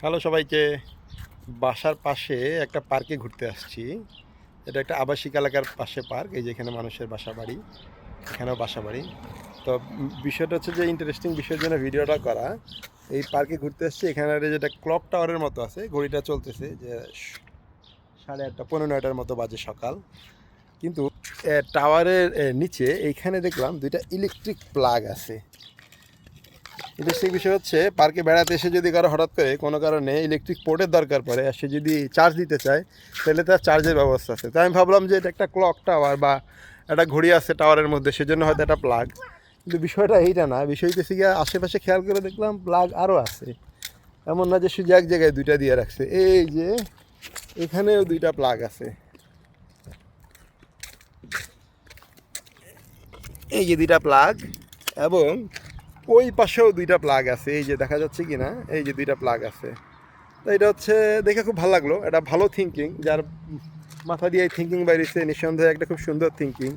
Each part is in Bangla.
হ্যালো সবাইকে। বাসার পাশে একটা পার্কে ঘুরতে আসছি। এটা একটা আবাসিক এলাকার পাশে পার্ক, এই যে এখানে মানুষের বাসা বাড়ি, এখানেও বাসা বাড়ি। তো বিষয়টা হচ্ছে যে ইন্টারেস্টিং বিষয়ের জন্য ভিডিওটা করা। এই পার্কে ঘুরতে আসছি, এখানে যেটা ক্লক টাওয়ারের মতো আছে, ঘড়িটা চলতেছে যে 8:30 15:30টার মতো বাজে সকাল। কিন্তু টাওয়ারের নিচে এইখানে দেখলাম দুইটা ইলেকট্রিক প্লাগ আছে। ইন্টারেস্টিং বিষয় হচ্ছে পার্কে বেড়াতে এসে যদি কারো হঠাৎ করে কোনো কারণে ইলেকট্রিক পোর্টের দরকার পড়ে আর সে যদি চার্জ দিতে চায়, তাহলে তার চার্জের ব্যবস্থা আছে। তাই আমি ভাবলাম যে এটা একটা ক্লক টাওয়ার বা একটা ঘড়ি আছে টাওয়ারের মধ্যে, সেজন্য হয়তো একটা প্লাগ। কিন্তু বিষয়টা এইটা না, বিষয় হচ্ছে গিয়ে আশেপাশে খেয়াল করে দেখলাম প্লাগ আরও আছে। এমন না যে শুধু এক জায়গায় দুইটা দিয়ে রাখছে, এই যে এখানেও দুইটা প্লাগ আছে। এই যে দুইটা প্লাগ, এবং ওই পাশেও দুইটা প্লাগ আছে, এই যে দেখা যাচ্ছে কি না, এই যে দুইটা প্লাগ আছে। তো এটা হচ্ছে দেখে খুব ভালো লাগলো, এটা ভালো থিঙ্কিং, যার মাথা দিয়ে থিঙ্কিং বাইরেছে নিঃসন্দেহে একটা খুব সুন্দর থিঙ্কিং।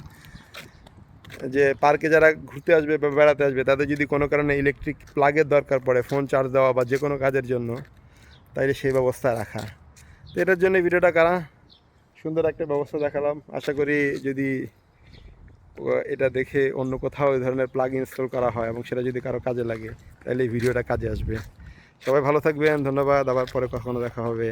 যে পার্কে যারা ঘুরতে আসবে বা বেড়াতে আসবে তাদের যদি কোনো কারণে ইলেকট্রিক প্লাগের দরকার পড়ে ফোন চার্জ দেওয়া বা যে কোনো কাজের জন্য, তাইলে সেই ব্যবস্থা রাখা। তো এটার জন্য ভিডিওটা করা, সুন্দর একটা ব্যবস্থা দেখালাম। আশা করি যদি এটা দেখে অন্য কোথাও এই ধরনের প্লাগ ইনস্টল করা হয় এবং সেটা যদি কারো কাজে লাগে, তাহলে এই ভিডিওটা কাজে আসবে। সবাই ভালো থাকবেন, ধন্যবাদ, আবার পরে কখনো দেখা হবে।